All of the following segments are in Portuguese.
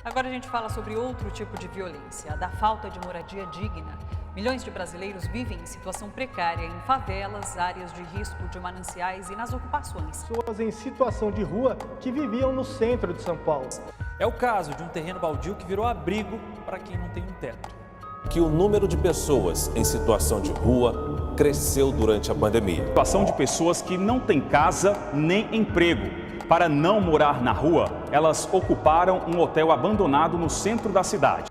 Agora a gente fala sobre outro tipo de violência, a da falta de moradia digna. Milhões de brasileiros vivem em situação precária em favelas, áreas de risco de mananciais e nas ocupações. Pessoas em situação de rua que viviam no centro de São Paulo. É o caso de um terreno baldio que virou abrigo para quem não tem um teto. Que o número de pessoas em situação de rua cresceu durante a pandemia. Situação de pessoas que não têm casa nem emprego. Para não morar na rua, elas ocuparam um hotel abandonado no centro da cidade.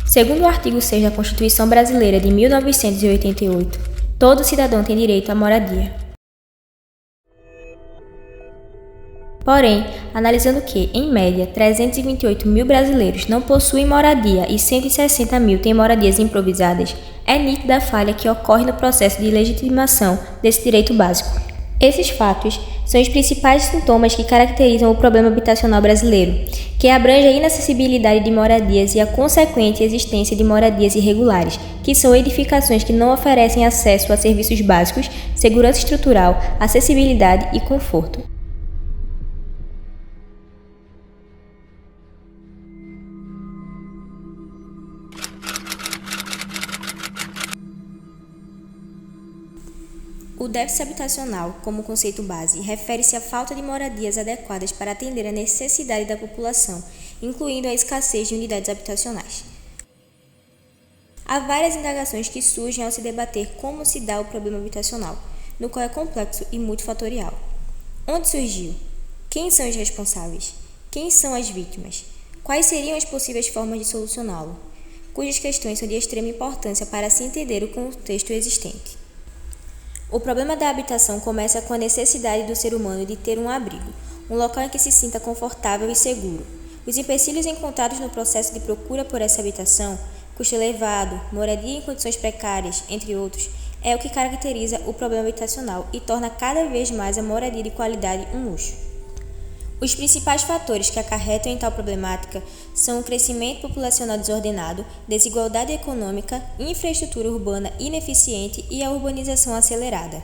Segundo o artigo 6 da Constituição Brasileira de 1988, todo cidadão tem direito à moradia. Porém, analisando que, em média, 328 mil brasileiros não possuem moradia e 160 mil têm moradias improvisadas, é nítida a falha que ocorre no processo de legitimação desse direito básico. Esses fatos são os principais sintomas que caracterizam o problema habitacional brasileiro, que abrange a inacessibilidade de moradias e a consequente existência de moradias irregulares, que são edificações que não oferecem acesso a serviços básicos, segurança estrutural, acessibilidade e conforto. O déficit habitacional, como conceito base, refere-se à falta de moradias adequadas para atender a necessidade da população, incluindo a escassez de unidades habitacionais. Há várias indagações que surgem ao se debater como se dá o problema habitacional, no qual é complexo e multifatorial. Onde surgiu? Quem são os responsáveis? Quem são as vítimas? Quais seriam as possíveis formas de solucioná-lo? Cujas questões são de extrema importância para se entender o contexto existente. O problema da habitação começa com a necessidade do ser humano de ter um abrigo, um local em que se sinta confortável e seguro. Os empecilhos encontrados no processo de procura por essa habitação, custo elevado, moradia em condições precárias, entre outros, é o que caracteriza o problema habitacional e torna cada vez mais a moradia de qualidade um luxo. Os principais fatores que acarretam em tal problemática são o crescimento populacional desordenado, desigualdade econômica, infraestrutura urbana ineficiente e a urbanização acelerada.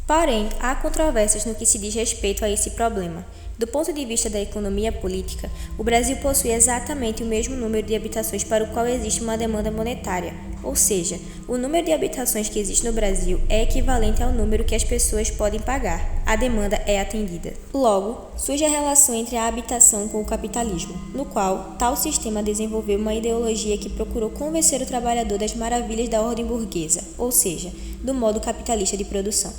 Porém, há controvérsias no que se diz respeito a esse problema. Do ponto de vista da economia política, o Brasil possui exatamente o mesmo número de habitações para o qual existe uma demanda monetária, ou seja, o número de habitações que existe no Brasil é equivalente ao número que as pessoas podem pagar. A demanda é atendida. Logo, surge a relação entre a habitação com o capitalismo, no qual tal sistema desenvolveu uma ideologia que procurou convencer o trabalhador das maravilhas da ordem burguesa, ou seja, do modo capitalista de produção.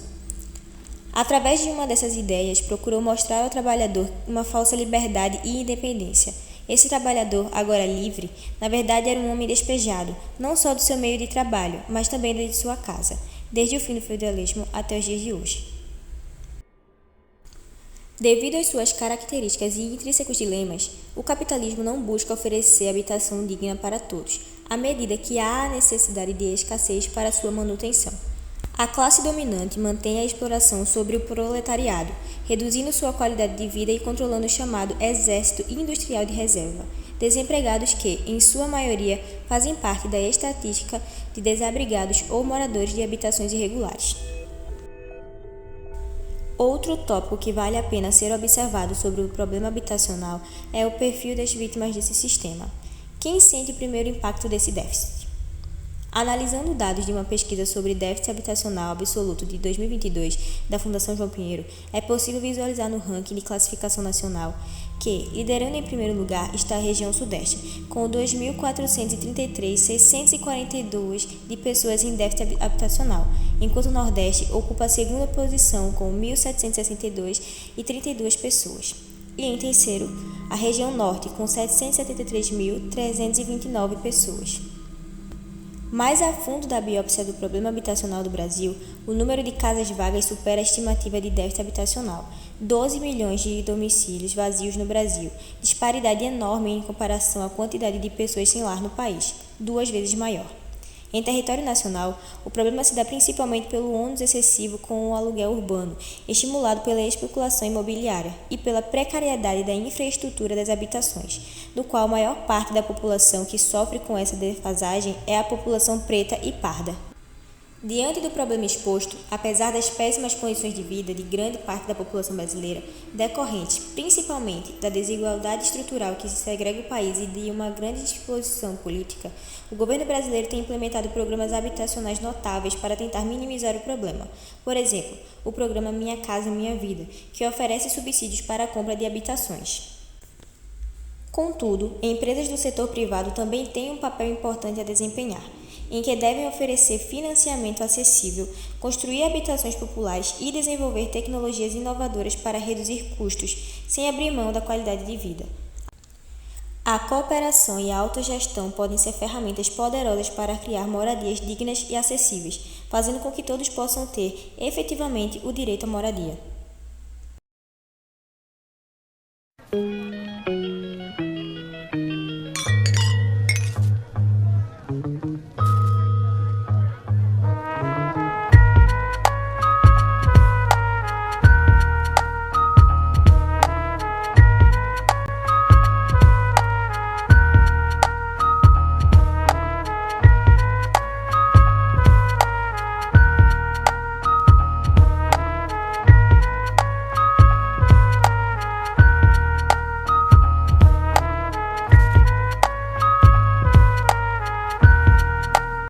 Através de uma dessas ideias, procurou mostrar ao trabalhador uma falsa liberdade e independência. Esse trabalhador, agora livre, na verdade era um homem despejado, não só do seu meio de trabalho, mas também de sua casa, desde o fim do feudalismo até os dias de hoje. Devido às suas características e intrínsecos dilemas, o capitalismo não busca oferecer habitação digna para todos, à medida que há a necessidade de escassez para sua manutenção. A classe dominante mantém a exploração sobre o proletariado, reduzindo sua qualidade de vida e controlando o chamado exército industrial de reserva, desempregados que, em sua maioria, fazem parte da estatística de desabrigados ou moradores de habitações irregulares. Outro tópico que vale a pena ser observado sobre o problema habitacional é o perfil das vítimas desse sistema. Quem sente o primeiro impacto desse déficit? Analisando dados de uma pesquisa sobre déficit habitacional absoluto de 2022 da Fundação João Pinheiro, é possível visualizar no ranking de classificação nacional que, liderando em primeiro lugar, está a região Sudeste, com 2.433.642 de pessoas em déficit habitacional, enquanto o Nordeste ocupa a segunda posição com 1.762 e 32 pessoas. E em terceiro, a região Norte, com 773.329 pessoas. Mais a fundo da biópsia do problema habitacional do Brasil, o número de casas vagas supera a estimativa de déficit habitacional, 12 milhões de domicílios vazios no Brasil, disparidade enorme em comparação à quantidade de pessoas sem lar no país, 2 vezes maior. Em território nacional, o problema se dá principalmente pelo ônus excessivo com o aluguel urbano, estimulado pela especulação imobiliária e pela precariedade da infraestrutura das habitações, do qual a maior parte da população que sofre com essa defasagem é a população preta e parda. Diante do problema exposto, apesar das péssimas condições de vida de grande parte da população brasileira, decorrentes principalmente da desigualdade estrutural que segrega o país e de uma grande disposição política, o governo brasileiro tem implementado programas habitacionais notáveis para tentar minimizar o problema. Por exemplo, o programa Minha Casa Minha Vida, que oferece subsídios para a compra de habitações. Contudo, empresas do setor privado também têm um papel importante a desempenhar, em que devem oferecer financiamento acessível, construir habitações populares e desenvolver tecnologias inovadoras para reduzir custos, sem abrir mão da qualidade de vida. A cooperação e a autogestão podem ser ferramentas poderosas para criar moradias dignas e acessíveis, fazendo com que todos possam ter, efetivamente, o direito à moradia.